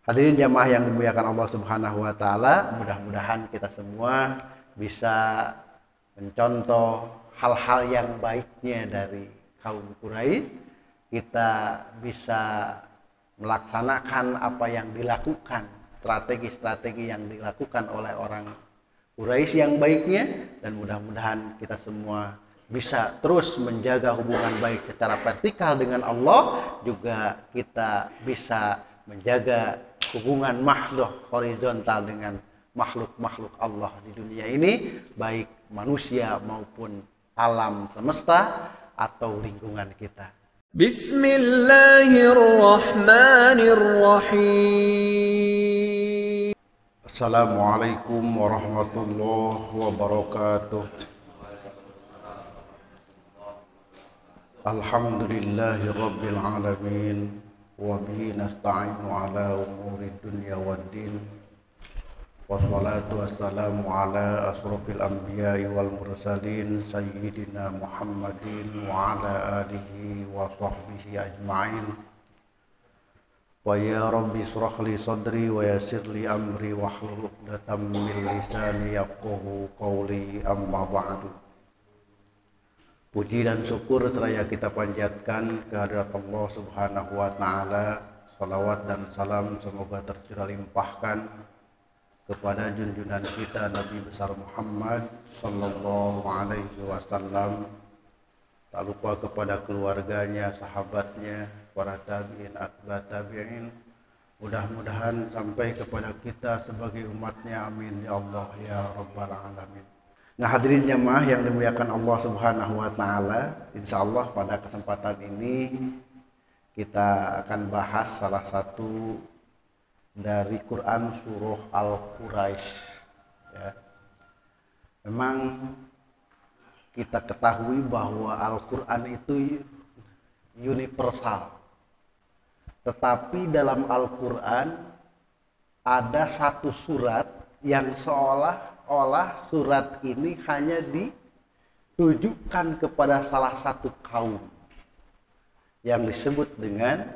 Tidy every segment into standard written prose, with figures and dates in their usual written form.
Hadirin jamaah yang dimuliakan Allah Subhanahu wa taala, mudah-mudahan kita semua bisa mencontoh hal-hal yang baiknya dari kaum Quraisy. Kita bisa melaksanakan apa yang dilakukan, strategi-strategi yang dilakukan oleh orang Quraisy yang baiknya, dan mudah-mudahan kita semua bisa terus menjaga hubungan baik secara vertikal dengan Allah, juga kita bisa menjaga hubungan makhluk horizontal dengan makhluk-makhluk Allah di dunia ini, baik manusia maupun alam semesta atau lingkungan kita. Bismillahirrahmanirrahim. Assalamualaikum warahmatullahi wabarakatuh. Alhamdulillahi rabbil alamin, wa bihi nasta'inu ala umuri dunya waddin, wassalatu wassalamu ala asrofil anbiya'i wal mursalin sayyidina Muhammadin wa ala alihi wa sahbihi ajma'in. Wa ya rabbi israh li sadri wa yassir li amri wahlul 'uqdatam min lisani yafqahu qawli, amma ba'du. Puji dan syukur seraya kita panjatkan kehadirat Allah Subhanahu wa taala. Salawat dan salam semoga tercurah limpahkan kepada junjungan kita Nabi besar Muhammad sallallahu alaihi wasallam, tak lupa kepada keluarganya, sahabatnya, para tabi'in, atba' tabi'in. Mudah-mudahan sampai kepada kita sebagai umatnya, amin ya Allah ya rabbal alamin. Nah, hadirin jamaah yang dimuliakan Allah Subhanahu wa taala, insyaallah pada kesempatan ini kita akan bahas salah satu dari Quran surah Al-Quraisy ya. Memang kita ketahui bahwa Al-Qur'an itu universal. Tetapi dalam Al-Qur'an ada satu surat yang seolah-olah surat ini hanya ditujukan kepada salah satu kaum yang disebut dengan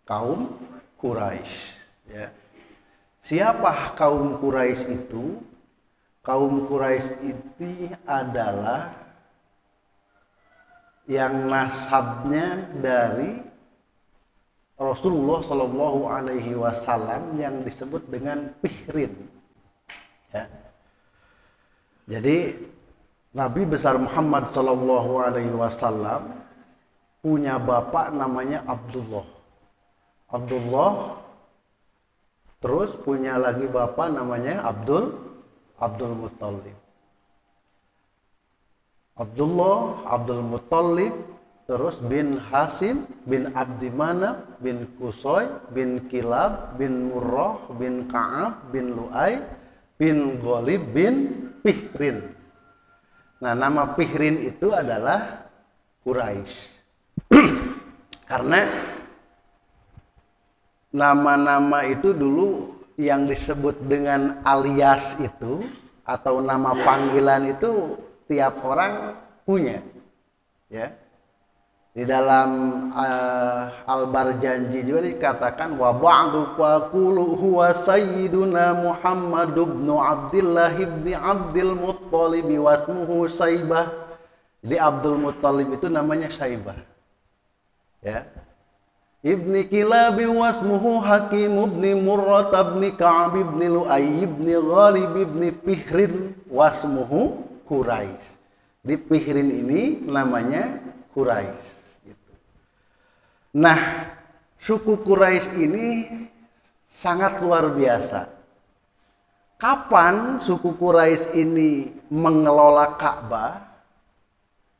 kaum Quraisy ya. Siapa kaum Quraisy itu? Kaum Quraisy ini adalah yang nasabnya dari Rasulullah Shallallahu Alaihi Wasallam yang disebut dengan Fihrin ya. Jadi Nabi besar Muhammad Shallallahu Alaihi Wasallam punya bapak namanya Abdullah, terus punya lagi bapak namanya Abdul Muttalib. Abdul Muttalib, terus bin Hasim, bin Abdi Manaf, bin Qusay, bin Kilab, bin Murrah, bin Ka'ab, bin Lu'ay, bin Ghalib, bin Fihrin. Nah, nama Fihrin itu adalah Quraisy. Karena nama-nama itu dulu yang disebut dengan alias itu atau nama panggilan itu tiap orang punya ya. Di dalam Al-Barjanji juga dikatakan wa ba'du faqulu huwa sayyiduna Muhammad ibn Abdullah ibn Abdul Muttalib wa ismuhu Saibah. Jadi Abdul Muttalib itu namanya Saibah ya. Ibni Kilab wa ismuhu Hakim ibn Murrah ibn Ka'ab ibn Lu'ay ibn Ghalib ibn Fihrin wa ismuhu Quraisy. Di Fihrin ini namanya Quraisy. Nah, suku Quraisy ini sangat luar biasa. Kapan suku Quraisy ini mengelola Ka'bah?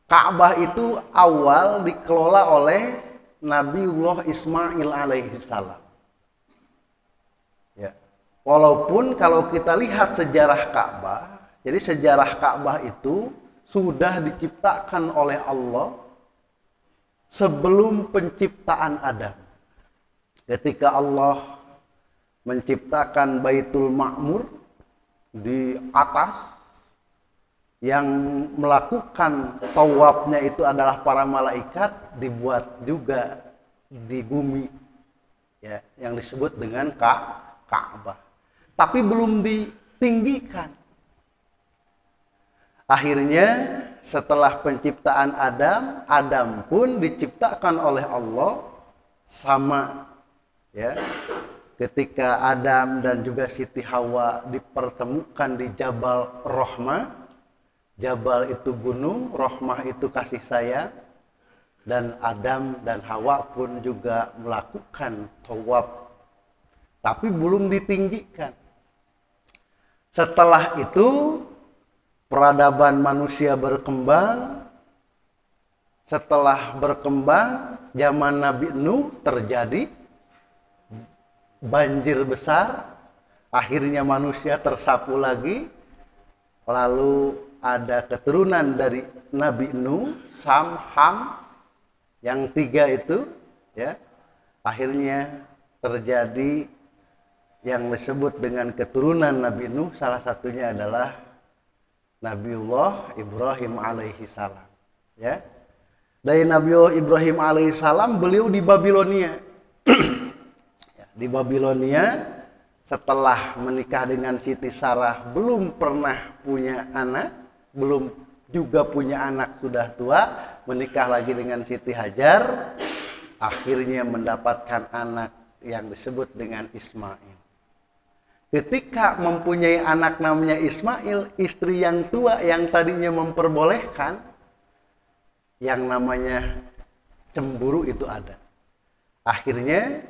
Ka'bah itu awal dikelola oleh Nabiullah Ismail alaihissalam. Ya. Walaupun kalau kita lihat sejarah Ka'bah, jadi sejarah Ka'bah itu sudah diciptakan oleh Allah sebelum penciptaan Adam. Ketika Allah menciptakan Baitul Ma'mur di atas, yang melakukan tawafnya itu adalah para malaikat, dibuat juga di bumi ya, yang disebut dengan Ka'bah. Tapi belum ditinggikan. Akhirnya setelah penciptaan Adam, Adam pun diciptakan oleh Allah sama, ya. Ketika Adam dan juga Siti Hawa dipertemukan di Jabal Rahmah. Jabal itu gunung, Rahmah itu kasih sayang. Dan Adam dan Hawa pun juga melakukan tawaf. Tapi belum ditinggikan. Setelah itu peradaban manusia berkembang. Setelah berkembang, zaman Nabi Nuh terjadi banjir besar. Akhirnya manusia tersapu lagi. Lalu ada keturunan dari Nabi Nuh, Sam, Ham, yang 3 itu, ya. Akhirnya terjadi yang disebut dengan keturunan Nabi Nuh. Salah satunya adalah Nabiullah Ibrahim alaihi salam, ya. Dari Nabiullah Ibrahim alaihi salam, beliau di Babilonia. Ya, di Babilonia setelah menikah dengan Siti Sarah, belum pernah punya anak, belum juga punya anak, sudah tua, menikah lagi dengan Siti Hajar, akhirnya mendapatkan anak yang disebut dengan Ismail. Ketika mempunyai anak namanya Ismail, istri yang tua yang tadinya memperbolehkan, yang namanya cemburu itu ada. Akhirnya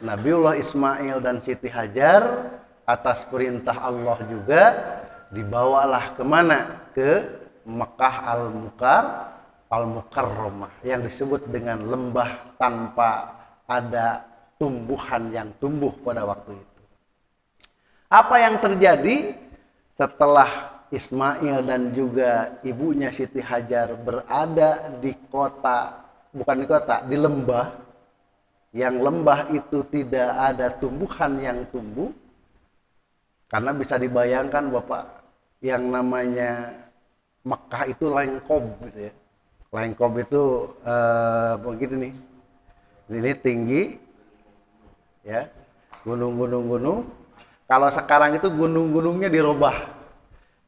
Nabiullah Ismail dan Siti Hajar atas perintah Allah juga dibawalah kemana? Ke Mekah Al-Mukarramah, yang disebut dengan lembah tanpa ada tumbuhan yang tumbuh pada waktu itu. Apa yang terjadi setelah Ismail dan juga ibunya Siti Hajar berada di kota, bukan di kota, di lembah, yang lembah itu tidak ada tumbuhan yang tumbuh, karena bisa dibayangkan Bapak, yang namanya Mekah itu lengkob gitu ya. Lengkob itu begitu nih, ini tinggi, ya, gunung-gunung. Kalau sekarang itu gunung-gunungnya dirubah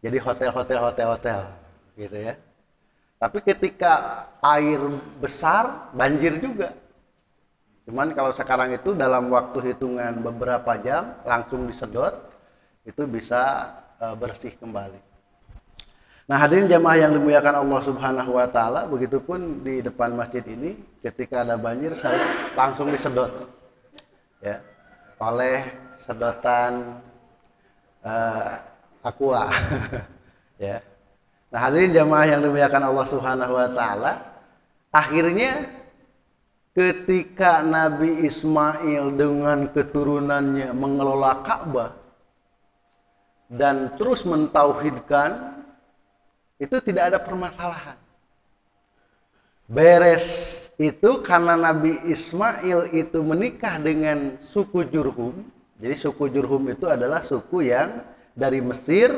jadi hotel gitu ya. Tapi ketika air besar, banjir juga. Cuman kalau sekarang itu dalam waktu hitungan beberapa jam langsung disedot, itu bisa bersih kembali. Nah, hadirin jamaah yang dimuliakan Allah Subhanahu wa taala, begitupun di depan masjid ini ketika ada banjir langsung disedot, ya, oleh sedotan aqua. Ya. Nah, hadirin jamaah yang dimuliakan Allah Subhanahu wa taala, akhirnya ketika Nabi Ismail dengan keturunannya mengelola Ka'bah dan terus mentauhidkan, itu tidak ada permasalahan. Beres itu karena Nabi Ismail itu menikah dengan suku Jurhum. Jadi suku Jurhum itu adalah suku yang dari Mesir,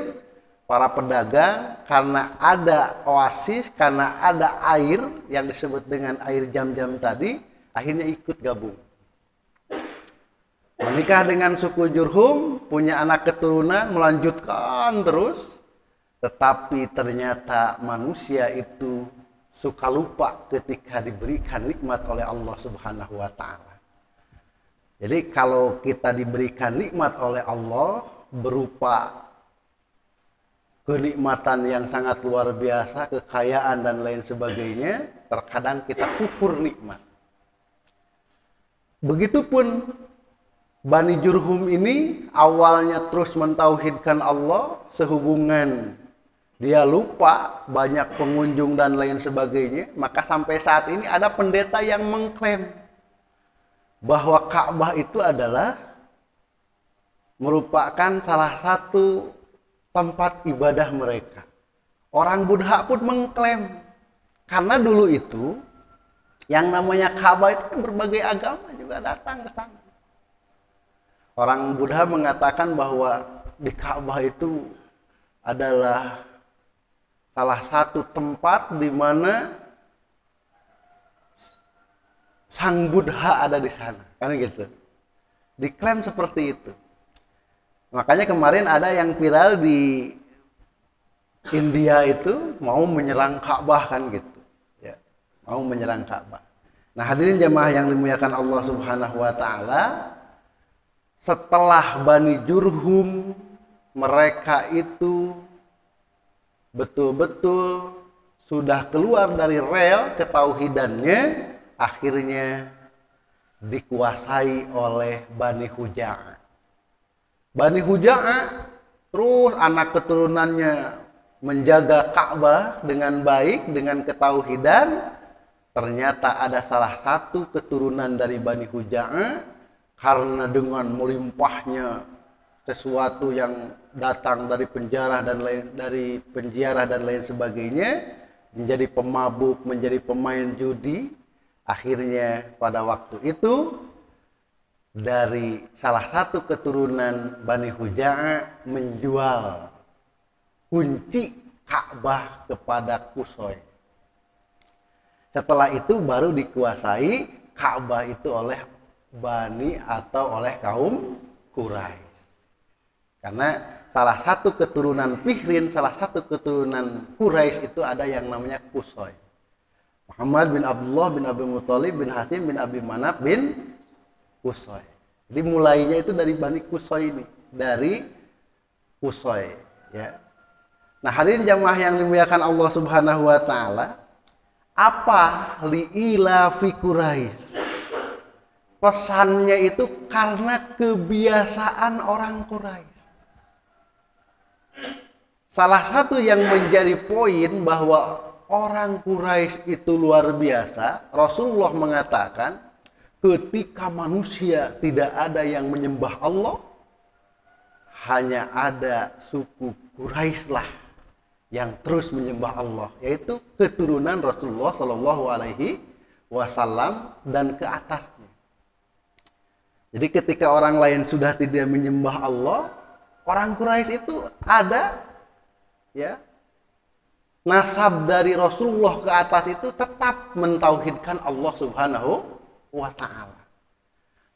para pedagang, karena ada oasis, karena ada air yang disebut dengan air Jam-Jam tadi, akhirnya ikut gabung. Menikah dengan suku Jurhum, punya anak keturunan, melanjutkan terus. Tetapi ternyata manusia itu suka lupa ketika diberikan nikmat oleh Allah Subhanahu wa taala. Jadi kalau kita diberikan nikmat oleh Allah berupa kenikmatan yang sangat luar biasa, kekayaan dan lain sebagainya, terkadang kita kufur nikmat. Begitupun Bani Jurhum ini awalnya terus mentauhidkan Allah, sehubungan dia lupa banyak pengunjung dan lain sebagainya, maka sampai saat ini ada pendeta yang mengklaim bahwa Ka'bah itu adalah merupakan salah satu tempat ibadah mereka. Orang Buddha pun mengklaim, karena dulu itu yang namanya Ka'bah itu berbagai agama juga datang ke sana. Orang Buddha mengatakan bahwa di Ka'bah itu adalah salah satu tempat di mana Sang Buddha ada di sana, kan gitu. Diklaim seperti itu. Makanya kemarin ada yang viral di India itu mau menyerang Ka'bah kan gitu. Ya, mau menyerang Ka'bah. Nah, hadirin jamaah yang dimuliakan Allah Subhanahu wa taala, setelah Bani Jurhum mereka itu betul-betul sudah keluar dari rel ketauhidannya, akhirnya dikuasai oleh Bani Huja'ah. Bani Huja'ah terus anak keturunannya menjaga Ka'bah dengan baik, dengan ketauhidan. Ternyata ada salah satu keturunan dari Bani Huja'ah, karena dengan melimpahnya sesuatu yang datang dari penjara dan lain sebagainya, menjadi pemabuk, menjadi pemain judi. Akhirnya pada waktu itu dari salah satu keturunan Bani Huja'ah menjual kunci Ka'bah kepada Qusay. Setelah itu baru dikuasai Ka'bah itu oleh Bani atau oleh kaum Quraisy. Karena salah satu keturunan Fihrin, salah satu keturunan Quraisy itu ada yang namanya Qusay. Muhammad bin Abdullah bin Abi Muthalib bin Hasim bin Abi Manaf bin Qusay. Jadi mulainya itu dari Bani Qusay ini, dari Qusay, ya. Nah, hadirin jamaah yang dimuliakan Allah Subhanahu wa taala, apa liila fi Quraisy? Pesannya itu karena kebiasaan orang Quraisy. Salah satu yang menjadi poin bahwa orang Quraisy itu luar biasa, Rasulullah mengatakan, ketika manusia tidak ada yang menyembah Allah, hanya ada suku Quraisy lah yang terus menyembah Allah, yaitu keturunan Rasulullah Shallallahu Alaihi Wasallam dan ke atasnya. Jadi ketika orang lain sudah tidak menyembah Allah, orang Quraisy itu ada, ya, nasab dari Rasulullah ke atas itu tetap mentauhidkan Allah Subhanahu wa ta'ala.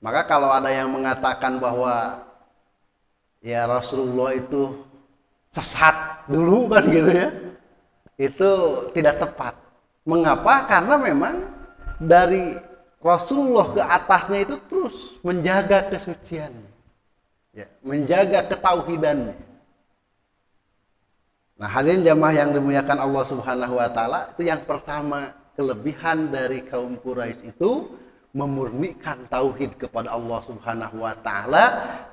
Maka kalau ada yang mengatakan bahwa ya Rasulullah itu sesat dulu kan gitu ya, itu tidak tepat. Mengapa? Karena memang dari Rasulullah ke atasnya itu terus menjaga kesuciannya, ya, menjaga ketauhidannya. Nah, hadirin jamaah yang dimuliakan Allah Subhanahu wa taala, itu yang pertama, kelebihan dari kaum Quraisy itu memurnikan tauhid kepada Allah Subhanahu wa taala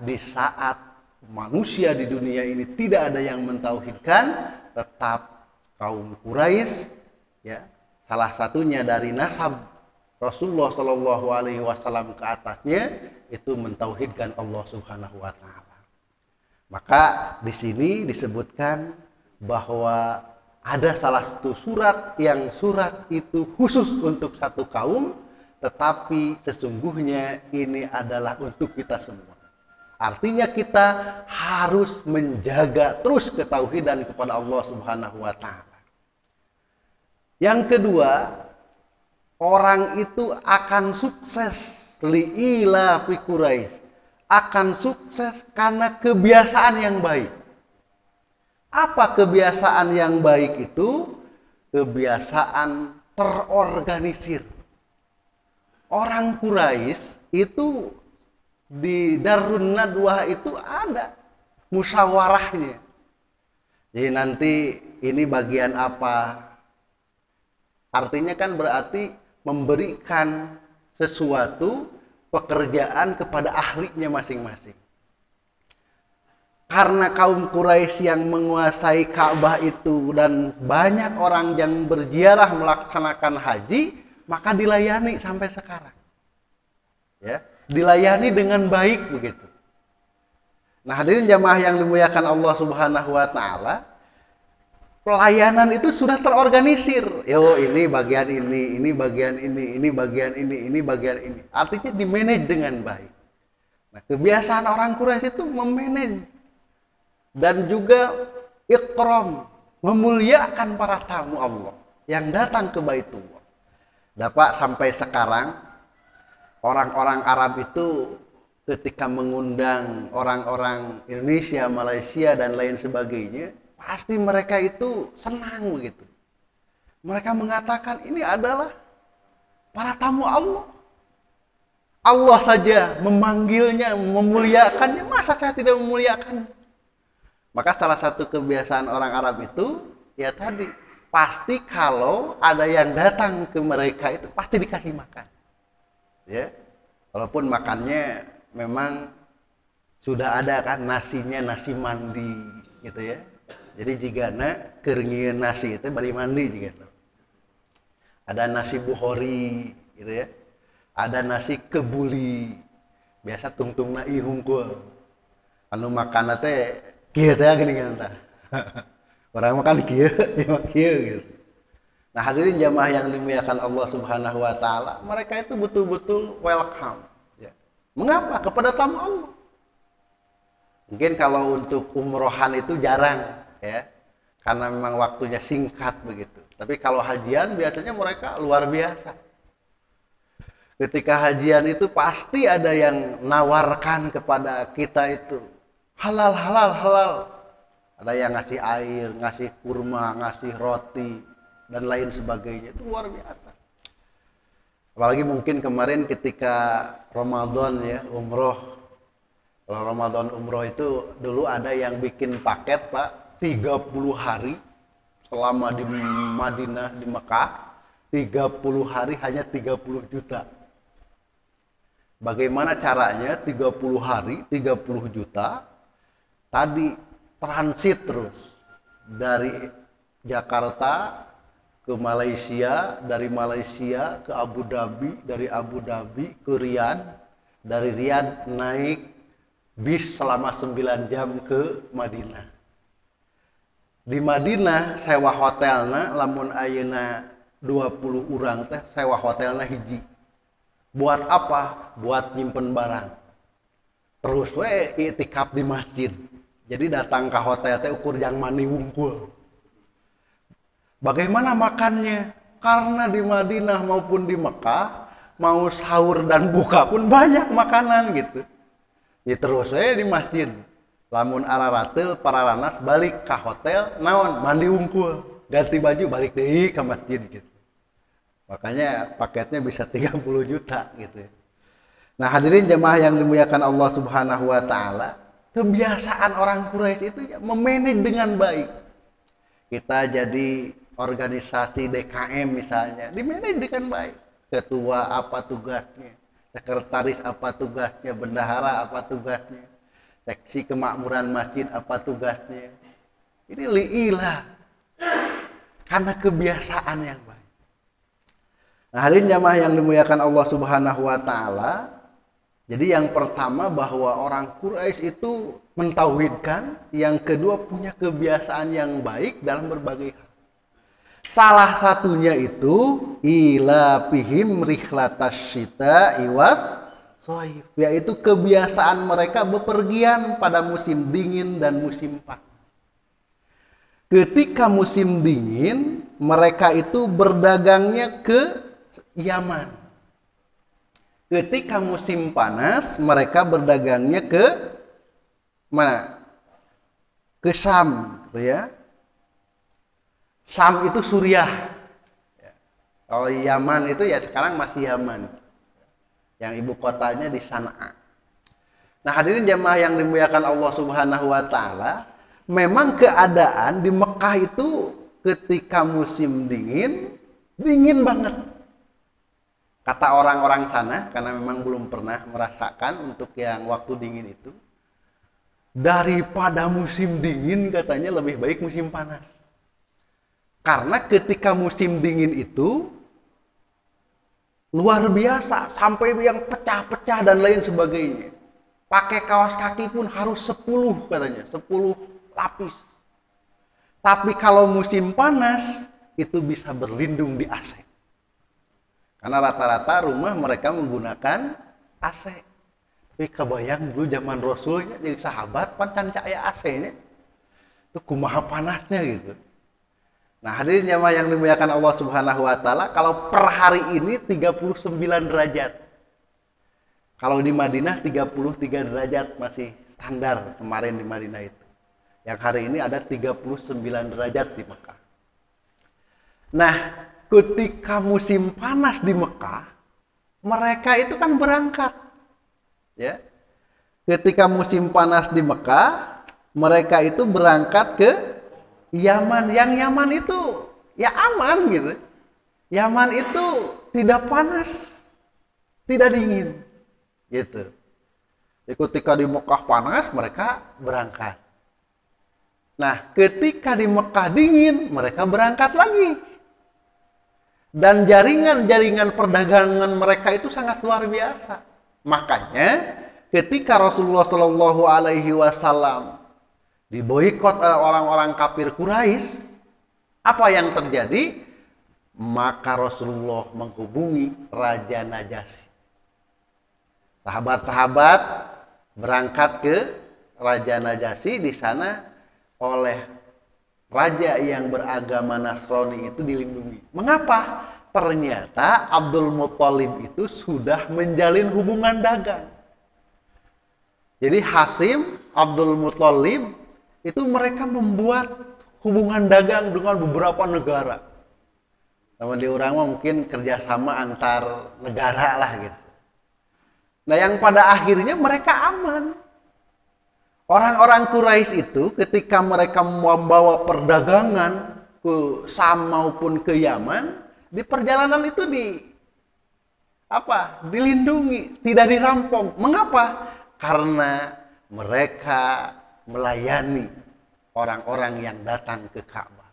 di saat manusia di dunia ini tidak ada yang mentauhidkan, tetap kaum Quraisy, ya, salah satunya dari nasab Rasulullah Shallallahu Alaihi Wasallam ke atasnya itu mentauhidkan Allah Subhanahu wa taala. Maka di sini disebutkan bahwa ada salah satu surat yang surat itu khusus untuk satu kaum, tetapi sesungguhnya ini adalah untuk kita semua. Artinya kita harus menjaga terus ketauhidan kepada Allah Subhanahu wa taala. Yang kedua, orang itu akan sukses liila fi Quraisy, akan sukses karena kebiasaan yang baik. Apa kebiasaan yang baik itu? Kebiasaan terorganisir. Orang Quraisy itu di Darun Nadwah itu ada musyawarahnya. Jadi nanti ini bagian apa? Artinya kan berarti memberikan sesuatu pekerjaan kepada ahlinya masing-masing. Karena kaum Quraisy yang menguasai Ka'bah itu dan banyak orang yang berziarah melaksanakan haji, maka dilayani sampai sekarang. Ya, dilayani dengan baik begitu. Nah, hadirin jamaah yang dimuliakan Allah Subhanahu wa taala, pelayanan itu sudah terorganisir. Yo, ini bagian ini bagian ini bagian ini bagian ini. Artinya dimanage dengan baik. Nah, kebiasaan orang Quraisy itu memanage dan juga ikram, memuliakan para tamu Allah yang datang ke Baitullah. Dapat sampai sekarang orang-orang Arab itu ketika mengundang orang-orang Indonesia, Malaysia dan lain sebagainya, pasti mereka itu senang begitu. Mereka mengatakan ini adalah para tamu Allah. Allah saja memanggilnya, memuliakannya, masa saya tidak memuliakan? Maka salah satu kebiasaan orang Arab itu, ya tadi, pasti kalau ada yang datang ke mereka itu pasti dikasih makan. Ya, walaupun makannya memang sudah ada kan nasinya, nasi mandi gitu ya. Jadi jika keringin nasi itu bari mandi juga. Ada nasi bukhori gitu ya. Ada nasi kebuli, biasa tungtungna ihungkul. Anu makan teh kieu teh geuningan tah. Orang makan kieu, ya kieu gitu. Nah, hadirin jamaah yang dimuliakan Allah Subhanahu wa taala, mereka itu betul-betul welcome ya. Mengapa? Kepada tamu Allah. Mungkin kalau untuk umrohan itu jarang ya. Karena memang waktunya singkat begitu. Tapi kalau hajian biasanya mereka luar biasa. Ketika hajian itu pasti ada yang nawarkan kepada kita itu halal, halal, halal. Ada yang ngasih air, ngasih kurma, ngasih roti dan lain sebagainya. Itu luar biasa. Apalagi mungkin kemarin ketika Ramadan ya, umroh. Kalau Ramadan umroh itu dulu ada yang bikin paket Pak 30 hari selama di Madinah, di Mekah. 30 hari hanya 30 juta. Bagaimana caranya 30 hari 30 juta tadi transit terus dari Jakarta ke Malaysia, dari Malaysia ke Abu Dhabi, dari Abu Dhabi ke Riyadh, dari Riyadh naik bis selama 9 jam ke Madinah. Di Madinah sewa hotelna lamun ayeuna 20 urang teh sewa hotelna hiji. Buat apa? Buat nyimpen barang. Terus we iktikaf di masjid. Jadi datang ke hotel teh ukur jang mani wungkul. Bagaimana makannya? Karena di Madinah maupun di Mekah mau sahur dan buka pun banyak makanan gitu. Ya terus we di masjid. Lamun ararateul para ranas balik ke hotel, naon mandi wungkul, ganti baju balik deui ke masjid gitu. Makanya paketnya bisa 30 juta gitu. Nah, hadirin jemaah yang dimuliakan Allah Subhanahu wa taala, kebiasaan orang Quraisy itu ya memanage dengan baik. Kita jadi organisasi DKM misalnya, dimanage dengan baik. Ketua apa tugasnya, sekretaris apa tugasnya, bendahara apa tugasnya, seksi kemakmuran masjid apa tugasnya. Ini liilah karena kebiasaan yang baik. Nah, hadirin jamaah yang dimuliakan Allah Subhanahu wa taala, jadi yang pertama bahwa orang Quraisy itu mentauhidkan, yang kedua punya kebiasaan yang baik dalam berbagai hal. Salah satunya itu ila pihim rihlatas syita iwas soif, yaitu kebiasaan mereka bepergian pada musim dingin dan musim panas. Ketika musim dingin, mereka itu berdagangnya ke Yaman. Ketika musim panas, mereka berdagangnya ke mana? Ke Syam, gitu ya. Syam itu Suriah. Kalau Yaman itu ya sekarang masih Yaman. Yang ibu kotanya di Sana'a. Nah, hadirin jamaah yang dimuliakan Allah Subhanahu wa taala, memang keadaan di Mekah itu ketika musim dingin, dingin banget. Kata orang-orang sana, karena memang belum pernah merasakan untuk yang waktu dingin itu, daripada musim dingin katanya lebih baik musim panas. Karena ketika musim dingin itu luar biasa, sampai yang pecah-pecah dan lain sebagainya. Pakai kaos kaki pun harus 10 katanya, 10 lapis. Tapi kalau musim panas itu bisa berlindung di AC. Karena rata-rata rumah mereka menggunakan AC. Tapi kebayang dulu zaman Rasulnya jadi sahabat pancan cahaya AC-nya. Itu kumaha panasnya gitu. Nah, hadirin jamaah yang dimuliakan Allah Subhanahu wa taala, kalau per hari ini 39 derajat. Kalau di Madinah 33 derajat masih standar kemarin di Madinah itu. Yang hari ini ada 39 derajat di Mekah. Nah, ketika musim panas di Mekah, mereka itu kan berangkat. Ya. Ketika musim panas di Mekah, mereka itu berangkat ke Yaman. Yang Yaman itu ya aman gitu. Yaman itu tidak panas, tidak dingin. Gitu. Jadi ketika di Mekah panas, mereka berangkat. Nah, ketika di Mekah dingin, mereka berangkat lagi. Dan jaringan-jaringan perdagangan mereka itu sangat luar biasa. Makanya, ketika Rasulullah Shallallahu Alaihi Wasallam diboikot oleh orang-orang kafir Quraisy, apa yang terjadi? Maka Rasulullah menghubungi Raja Najasyi. Sahabat-sahabat berangkat ke Raja Najasyi. Di sana oleh raja yang beragama Nasrani itu dilindungi. Mengapa? Ternyata Abdul Muthalib itu sudah menjalin hubungan dagang. Jadi Hasyim, Abdul Muthalib itu mereka membuat hubungan dagang dengan beberapa negara. Sama di orang mungkin kerjasama antar negara lah gitu. Nah, yang pada akhirnya mereka aman. Orang-orang Quraisy itu ketika mereka membawa perdagangan ke Syam maupun ke Yaman, di perjalanan itu dilindungi, tidak dirampok. Mengapa? Karena mereka melayani orang-orang yang datang ke Ka'bah.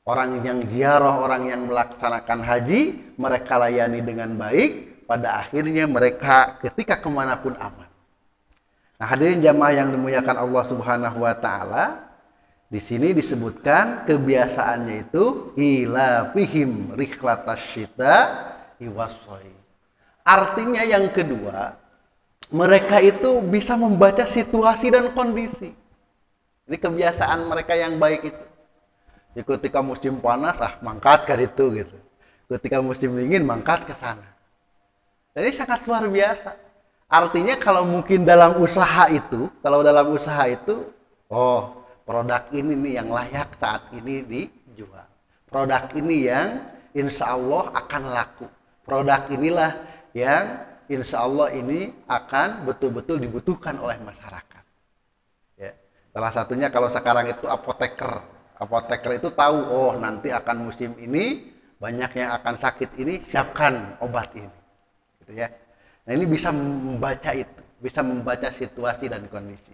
Orang yang ziarah, orang yang melaksanakan haji, mereka layani dengan baik. Pada akhirnya mereka ketika kemanapun aman. Nah, hadirin jamaah yang dimuliakan Allah Subhanahu Wa Taala, di sini disebutkan kebiasaannya itu ila fihim rihlatasyita iwasoi. Artinya yang kedua, mereka itu bisa membaca situasi dan kondisi. Ini kebiasaan mereka yang baik itu. Jadi ketika musim panas, mangkat ke itu gitu. Ketika musim dingin, mangkat ke sana. Jadi sangat luar biasa. Artinya kalau mungkin dalam usaha itu, produk ini nih yang layak saat ini dijual. Produk ini yang insya Allah akan laku. Produk inilah yang insya Allah ini akan betul-betul dibutuhkan oleh masyarakat. Ya. Salah satunya kalau sekarang itu apoteker. Apoteker itu tahu, nanti akan musim ini banyak yang akan sakit ini, siapkan obat ini. Ya. Nah, ini bisa membaca itu, bisa membaca situasi dan kondisi.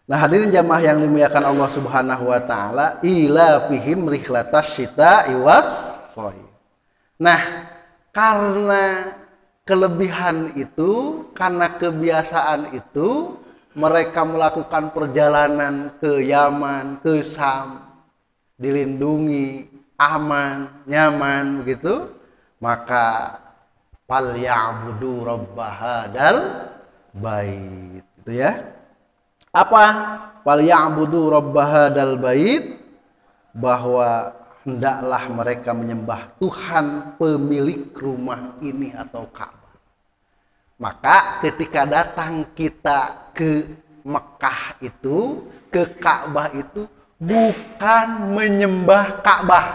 Nah, hadirin jamaah yang dimuliakan Allah Subhanahu Wa Taala, ila fihim rihlatasyita iwasoi. Nah, karena kelebihan itu, karena kebiasaan itu, mereka melakukan perjalanan ke Yaman, ke Syam, dilindungi, aman, nyaman begitu, maka falyabudu rabbahadal bait, itu ya. Apa? Falyabudu rabbahadal bait, bahwa hendaklah mereka menyembah Tuhan pemilik rumah ini atau Ka'bah. Maka ketika datang kita ke Mekah itu, ke Ka'bah itu bukan menyembah Ka'bah.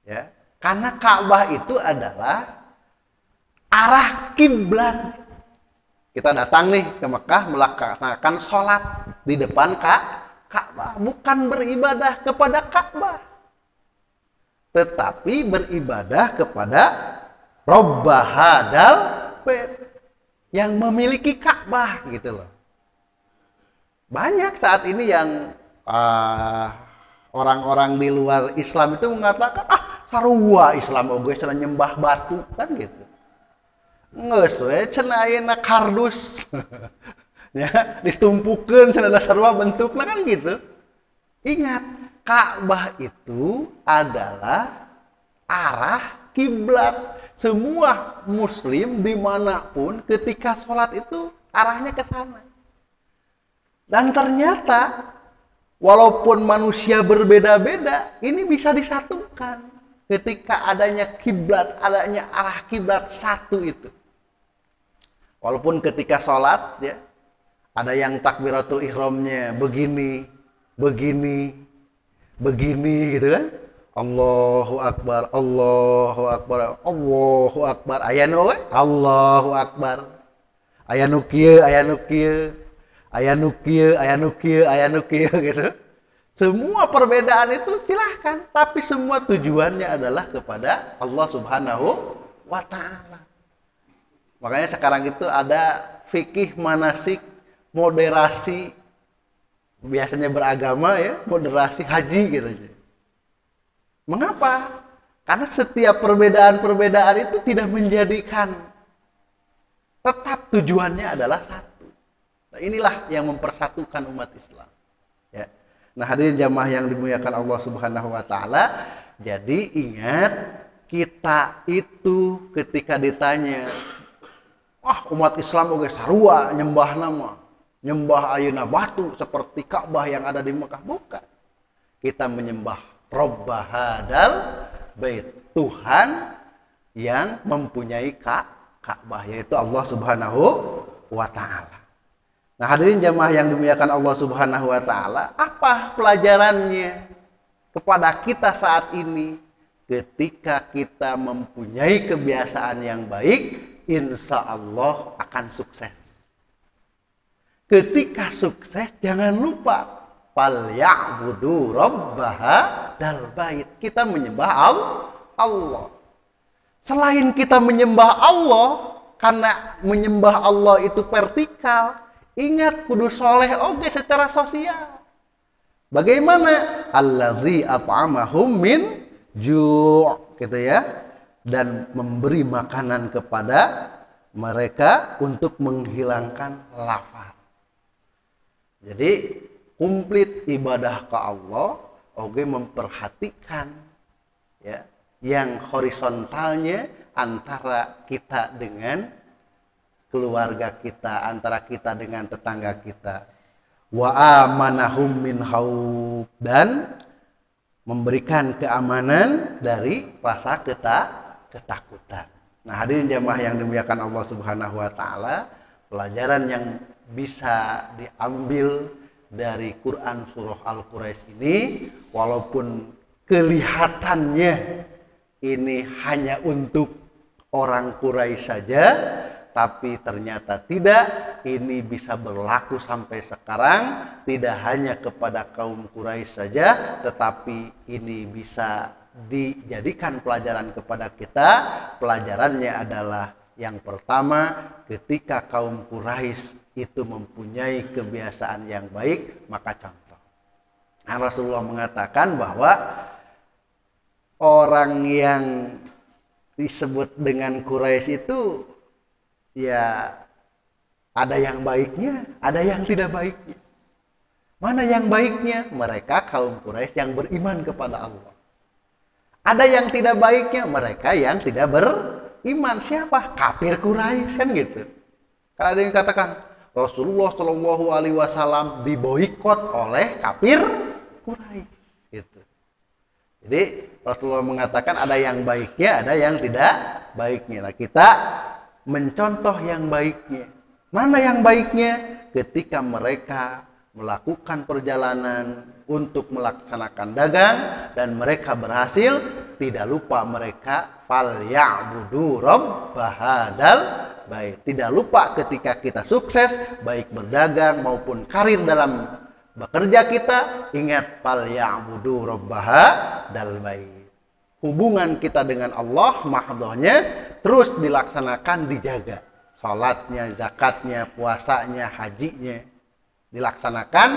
Ya. Karena Ka'bah itu adalah arah kiblat. Kita datang nih ke Mekah melaksanakan sholat di depan Ka'bah. Bukan beribadah kepada Ka'bah, tetapi beribadah kepada Rabbahadal bait, yang memiliki Ka'bah gitu loh. Banyak saat ini yang orang-orang di luar Islam itu mengatakan, sarua Islam oge cenah nyembah batu kan gitu. Geus we cenah ayeuna kardus. Ya, ditumpukeun cenah sarua bentukna kan gitu. Ingat, Ka'bah itu adalah arah kiblat. Semua muslim dimanapun ketika sholat itu arahnya ke sana. Dan ternyata walaupun manusia berbeda-beda, ini bisa disatukan ketika adanya kiblat, adanya arah kiblat satu itu. Walaupun ketika sholat ya, ada yang takbiratul ihramnya begini, begini, begini gitu kan. Allahu Akbar, Allahu Akbar, Allahu Akbar. Aya nu we? Allahu Akbar. Aya nu kieu, aya nu kieu. Aya nu kieu, aya nu kieu, aya nu kieu gitu. Semua perbedaan itu silahkan, tapi semua tujuannya adalah kepada Allah Subhanahu wa taala. Makanya sekarang itu ada fikih manasik moderasi, biasanya beragama ya, moderasi haji gitu. Mengapa? Karena setiap perbedaan-perbedaan itu tidak menjadikan, tetap tujuannya adalah satu. Nah, inilah yang mempersatukan umat Islam. Ya. Nah, hadirin jamaah yang dimuliakan Allah Subhanahu wa taala, jadi ingat kita itu ketika ditanya, wah umat Islam oge sarua nyembah nama, nyembah ayeuna batu seperti Ka'bah yang ada di Mekah, bukan. Kita menyembah Rabb hadzal bait, Tuhan yang mempunyai Ka'bah, yaitu Allah Subhanahu wa taala. Nah, hadirin jamaah yang dimuliakan Allah Subhanahu wa taala, apa pelajarannya kepada kita saat ini? Ketika kita mempunyai kebiasaan yang baik, insya Allah akan sukses. Ketika sukses, jangan lupa falyabudu rabbaha dal bait. Kita menyembah Allah. Selain kita menyembah Allah, karena menyembah Allah itu vertikal, ingat kudu soleh oge secara sosial. Bagaimana? Allazi at'amahum min ju' gitu ya, dan memberi makanan kepada mereka untuk menghilangkan lapar. Jadi komplit ibadah ke Allah oge memperhatikan ya yang horizontalnya antara kita dengan keluarga kita, antara kita dengan tetangga kita. Wa amanahum min haub, dan memberikan keamanan dari rasa ketakutan. Nah, hadirin jamaah yang dimuliakan Allah Subhanahu wa taala, pelajaran yang bisa diambil dari Quran surah Al-Quraisy ini, walaupun kelihatannya ini hanya untuk orang Quraisy saja, tapi ternyata tidak. Ini bisa berlaku sampai sekarang, tidak hanya kepada kaum Quraisy saja, tetapi ini bisa dijadikan pelajaran kepada kita. Pelajarannya adalah yang pertama, ketika kaum Quraisy itu mempunyai kebiasaan yang baik, maka contoh. Nah, Rasulullah mengatakan bahwa orang yang disebut dengan Quraisy itu ya ada yang baiknya, ada yang tidak baiknya. Mana yang baiknya? Mereka kaum Quraisy yang beriman kepada Allah. Ada yang tidak baiknya, mereka yang tidak beriman. Siapa? Kafir Quraisy, kan gitu. Kalau ada yang katakan Rasulullah Shallallahu Alaihi Wasallam diboikot oleh kafir Quraisy, gitu. Jadi Rasulullah mengatakan ada yang baiknya, ada yang tidak baiknya. Nah, kita mencontoh yang baiknya. Mana yang baiknya? Ketika mereka melakukan perjalanan untuk melaksanakan dagang dan mereka berhasil, tidak lupa mereka falyabudu rabbahadal bait. Tidak lupa ketika kita sukses, baik berdagang maupun karir dalam bekerja kita, ingat falyabudu rabbahadal bait. Hubungan kita dengan Allah mahdhahnya terus dilaksanakan, dijaga. Salatnya, zakatnya, puasanya, hajinya dilaksanakan,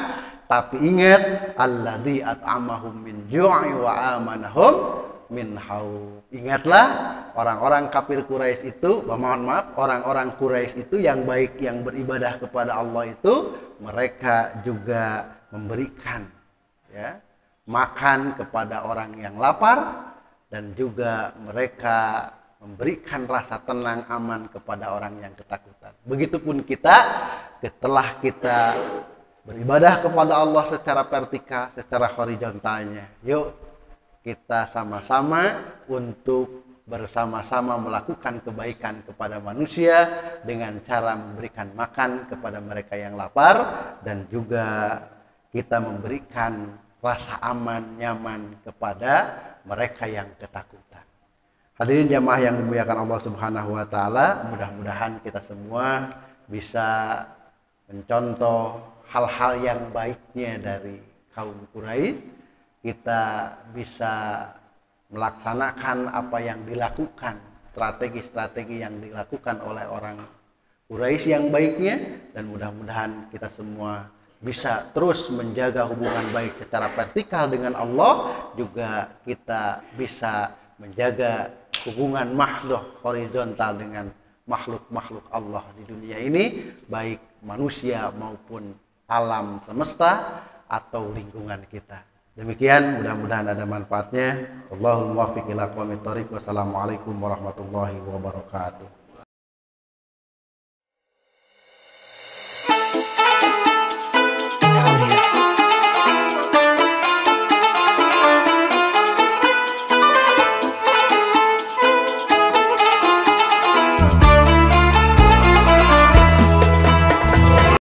tapi ingat alladzi at'amahum min ju'i wa amanahum min haub. Ingatlah orang-orang kafir Quraisy itu, mohon maaf, orang-orang Quraisy itu yang baik, yang beribadah kepada Allah itu, mereka juga memberikan ya makan kepada orang yang lapar, dan juga mereka memberikan rasa tenang, aman kepada orang yang ketakutan. Begitupun kita, setelah kita beribadah kepada Allah secara vertikal, secara horizontalnya, yuk kita sama-sama untuk bersama-sama melakukan kebaikan kepada manusia dengan cara memberikan makan kepada mereka yang lapar, dan juga kita memberikan rasa aman, nyaman kepada mereka yang ketakutan. Hadirin jamaah yang dimuliakan Allah Subhanahu wa taala, mudah-mudahan kita semua bisa mencontoh hal-hal yang baiknya dari kaum Quraisy. Kita bisa melaksanakan apa yang dilakukan, strategi-strategi yang dilakukan oleh orang Quraisy yang baiknya, dan mudah-mudahan kita semua bisa terus menjaga hubungan baik secara vertikal dengan Allah, juga kita bisa menjaga hubungan makhluk horizontal dengan makhluk-makhluk Allah di dunia ini, baik manusia maupun alam semesta atau lingkungan kita. Demikian, mudah-mudahan ada manfaatnya. Wallahul muwaffiq ila aqwamit thoriq. Wassalamualaikum warahmatullahi wabarakatuh.